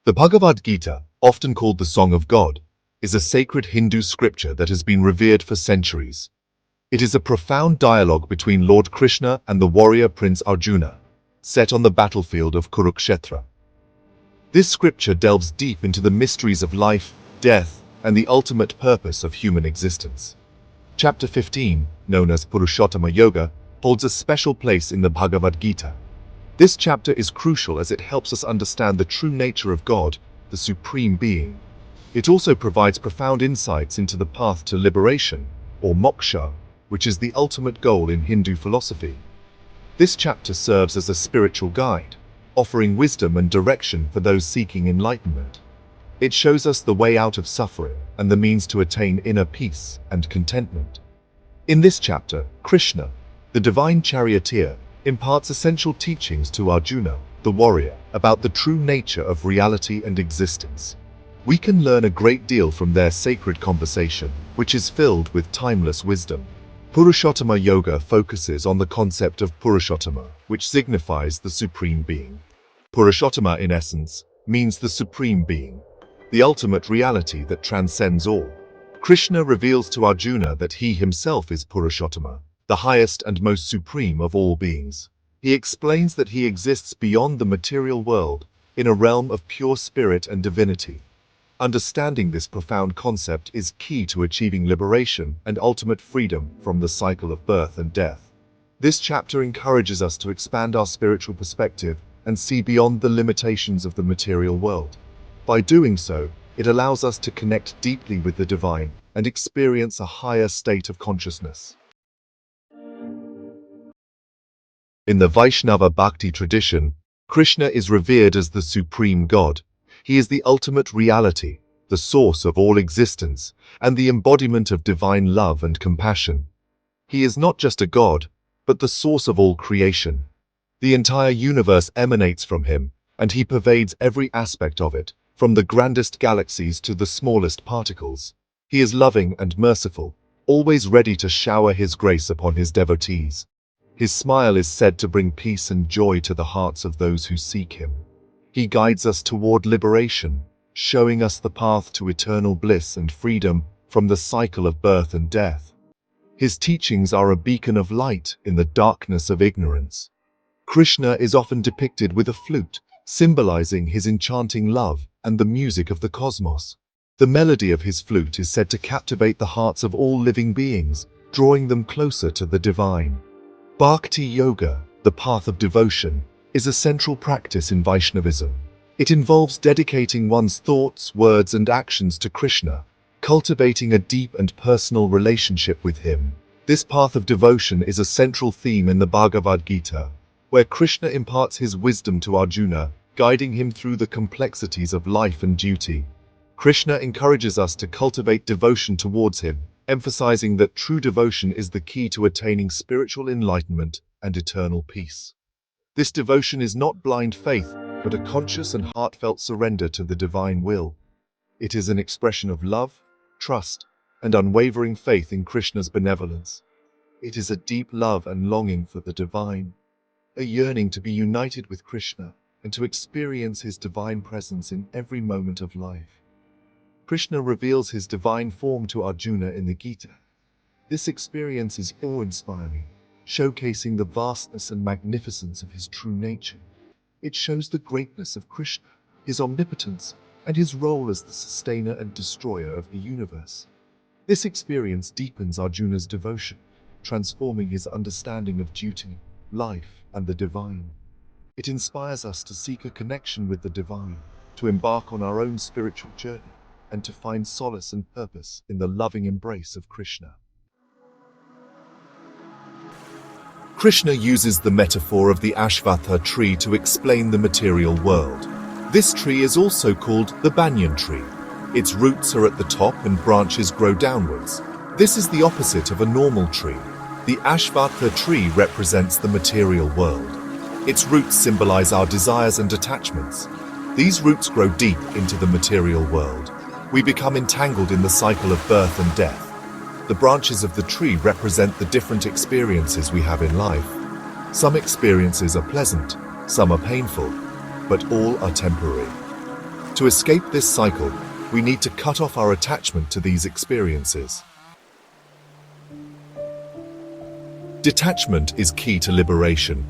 The Bhagavad Gita, often called the Song of God, is a sacred Hindu scripture that has been revered for centuries. It is a profound dialogue between Lord Krishna and the warrior Prince Arjuna, set on the battlefield of Kurukshetra. This scripture delves deep into the mysteries of life, death, and the ultimate purpose of human existence. Chapter 15, known as Purushottama Yoga, holds a special place in the Bhagavad Gita. This chapter is crucial as it helps us understand the true nature of God, the Supreme Being. It also provides profound insights into the path to liberation, or moksha, which is the ultimate goal in Hindu philosophy. This chapter serves as a spiritual guide, offering wisdom and direction for those seeking enlightenment. It shows us the way out of suffering and the means to attain inner peace and contentment. In this chapter, Krishna, the divine charioteer, imparts essential teachings to Arjuna, the warrior, about the true nature of reality and existence. We can learn a great deal from their sacred conversation, which is filled with timeless wisdom. Purushottama Yoga focuses on the concept of Purushottama, which signifies the Supreme Being. Purushottama, in essence, means the Supreme Being, the ultimate reality that transcends all. Krishna reveals to Arjuna that he himself is Purushottama, the highest and most supreme of all beings. He explains that he exists beyond the material world, in a realm of pure spirit and divinity. Understanding this profound concept is key to achieving liberation and ultimate freedom from the cycle of birth and death. This chapter encourages us to expand our spiritual perspective and see beyond the limitations of the material world. By doing so, it allows us to connect deeply with the divine and experience a higher state of consciousness. In the Vaishnava Bhakti tradition, Krishna is revered as the supreme God. He is the ultimate reality, the source of all existence, and the embodiment of divine love and compassion. He is not just a god, but the source of all creation. The entire universe emanates from him, and he pervades every aspect of it, from the grandest galaxies to the smallest particles. He is loving and merciful, always ready to shower his grace upon his devotees. His smile is said to bring peace and joy to the hearts of those who seek him. He guides us toward liberation, showing us the path to eternal bliss and freedom from the cycle of birth and death. His teachings are a beacon of light in the darkness of ignorance. Krishna is often depicted with a flute, symbolizing his enchanting love and the music of the cosmos. The melody of his flute is said to captivate the hearts of all living beings, drawing them closer to the divine. Bhakti Yoga, the path of devotion, is a central practice in Vaishnavism. It involves dedicating one's thoughts, words, and actions to Krishna, cultivating a deep and personal relationship with him. This path of devotion is a central theme in the Bhagavad Gita, where Krishna imparts his wisdom to Arjuna, guiding him through the complexities of life and duty. Krishna encourages us to cultivate devotion towards him, emphasizing that true devotion is the key to attaining spiritual enlightenment and eternal peace. This devotion is not blind faith, but a conscious and heartfelt surrender to the divine will. It is an expression of love, trust, and unwavering faith in Krishna's benevolence. It is a deep love and longing for the divine, a yearning to be united with Krishna and to experience his divine presence in every moment of life. Krishna reveals his divine form to Arjuna in the Gita. This experience is awe-inspiring, showcasing the vastness and magnificence of his true nature. It shows the greatness of Krishna, his omnipotence, and his role as the sustainer and destroyer of the universe. This experience deepens Arjuna's devotion, transforming his understanding of duty, life, and the divine. It inspires us to seek a connection with the divine, to embark on our own spiritual journey, and to find solace and purpose in the loving embrace of Krishna. Krishna uses the metaphor of the Ashvatha tree to explain the material world. This tree is also called the banyan tree. Its roots are at the top and branches grow downwards. This is the opposite of a normal tree. The Ashvatha tree represents the material world. Its roots symbolize our desires and attachments. These roots grow deep into the material world. We become entangled in the cycle of birth and death. The branches of the tree represent the different experiences we have in life. Some experiences are pleasant, some are painful, but all are temporary. To escape this cycle, we need to cut off our attachment to these experiences. Detachment is key to liberation.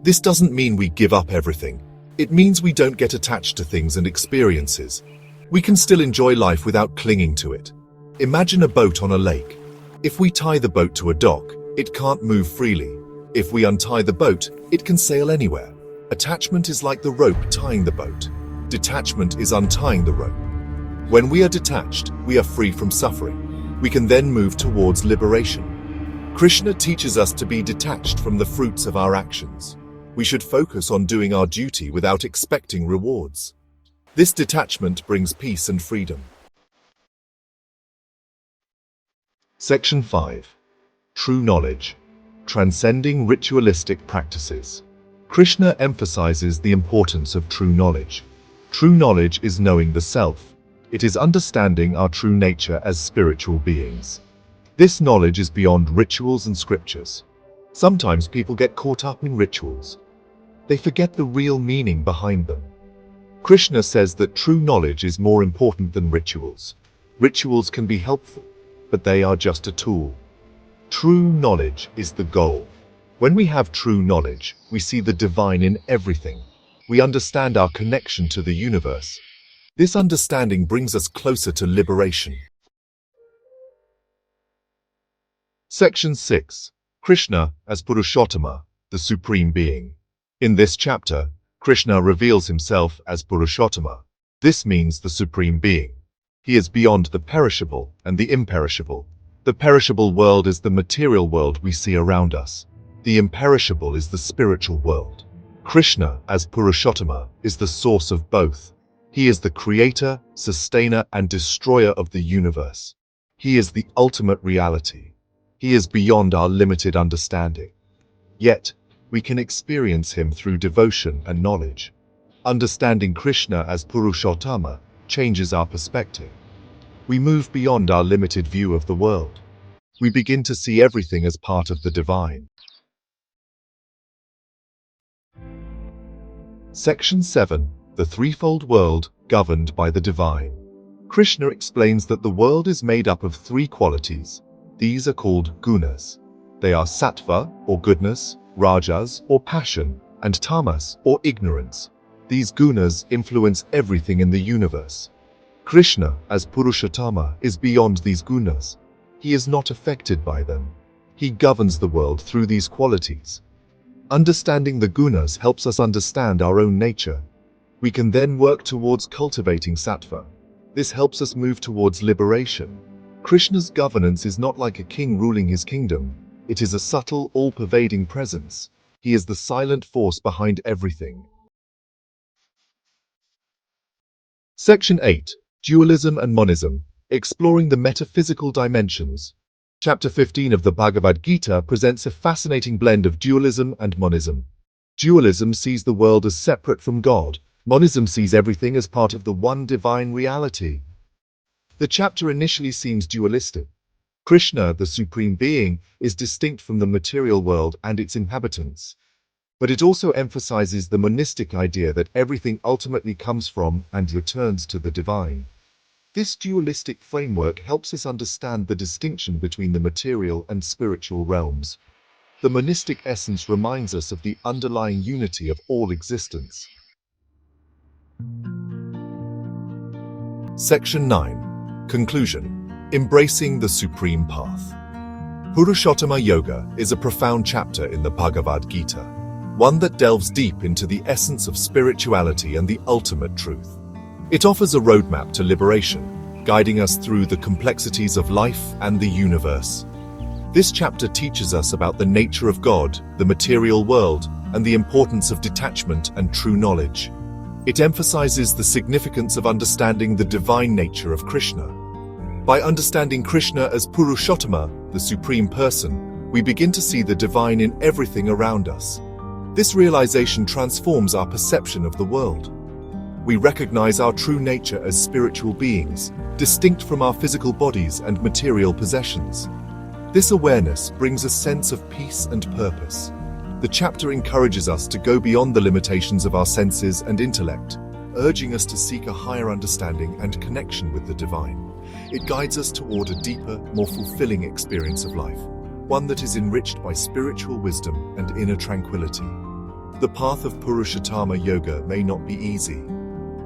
This doesn't mean we give up everything. It means we don't get attached to things and experiences. We can still enjoy life without clinging to it. Imagine a boat on a lake. If we tie the boat to a dock, it can't move freely. If we untie the boat, it can sail anywhere. Attachment is like the rope tying the boat. Detachment is untying the rope. When we are detached, we are free from suffering. We can then move towards liberation. Krishna teaches us to be detached from the fruits of our actions. We should focus on doing our duty without expecting rewards. This detachment brings peace and freedom. Section 5. True Knowledge. Transcending Ritualistic Practices. Krishna emphasizes the importance of true knowledge. True knowledge is knowing the self. It is understanding our true nature as spiritual beings. This knowledge is beyond rituals and scriptures. Sometimes people get caught up in rituals. They forget the real meaning behind them. Krishna says that true knowledge is more important than rituals. Rituals can be helpful, but they are just a tool. True knowledge is the goal. When we have true knowledge, we see the divine in everything. We understand our connection to the universe. This understanding brings us closer to liberation. Section 6. Krishna as Purushottama, the Supreme Being. In this chapter, Krishna reveals himself as Purushottama. This means the Supreme Being. He is beyond the perishable and the imperishable. The perishable world is the material world we see around us. The imperishable is the spiritual world. Krishna as Purushottama is the source of both. He is the creator, sustainer, and destroyer of the universe. He is the ultimate reality. He is beyond our limited understanding. Yet, we can experience him through devotion and knowledge. Understanding Krishna as Purushottama changes our perspective. We move beyond our limited view of the world. We begin to see everything as part of the divine. Section 7. The Threefold World Governed by the Divine. Krishna explains that the world is made up of three qualities. These are called gunas. They are sattva, or goodness, rajas, or passion, and tamas, or ignorance. These gunas influence everything in the universe. Krishna, as Purushottama, is beyond these gunas. He is not affected by them. He governs the world through these qualities. Understanding the gunas helps us understand our own nature. We can then work towards cultivating sattva. This helps us move towards liberation. Krishna's governance is not like a king ruling his kingdom. It is a subtle, all-pervading presence. He is the silent force behind everything. Section 8. Dualism and Monism. Exploring the metaphysical dimensions. Chapter 15 of the Bhagavad Gita presents a fascinating blend of dualism and monism. Dualism sees the world as separate from God. Monism sees everything as part of the one divine reality. The chapter initially seems dualistic. Krishna, the Supreme Being, is distinct from the material world and its inhabitants. But it also emphasizes the monistic idea that everything ultimately comes from and returns to the divine. This dualistic framework helps us understand the distinction between the material and spiritual realms. The monistic essence reminds us of the underlying unity of all existence. Section 9. Conclusion. Embracing the Supreme Path. Purushottama Yoga is a profound chapter in the Bhagavad Gita, one that delves deep into the essence of spirituality and the ultimate truth. It offers a roadmap to liberation, guiding us through the complexities of life and the universe. This chapter teaches us about the nature of God, the material world, and the importance of detachment and true knowledge. It emphasizes the significance of understanding the divine nature of Krishna. By understanding Krishna as Purushottama, the Supreme Person, we begin to see the divine in everything around us. This realization transforms our perception of the world. We recognize our true nature as spiritual beings, distinct from our physical bodies and material possessions. This awareness brings a sense of peace and purpose. The chapter encourages us to go beyond the limitations of our senses and intellect. urging us to seek a higher understanding and connection with the divine. It guides us toward a deeper, more fulfilling experience of life, one that is enriched by spiritual wisdom and inner tranquility. The path of Purushottama yoga may not be easy.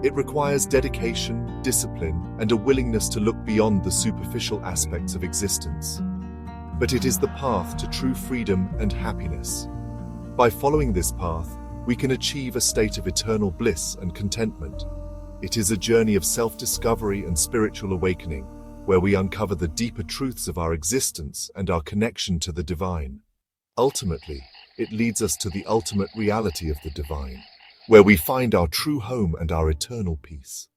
It requires dedication, discipline, and a willingness to look beyond the superficial aspects of existence. But it is the path to true freedom and happiness. By following this path, we can achieve a state of eternal bliss and contentment. It is a journey of self-discovery and spiritual awakening, where we uncover the deeper truths of our existence and our connection to the divine. Ultimately, it leads us to the ultimate reality of the divine, where we find our true home and our eternal peace.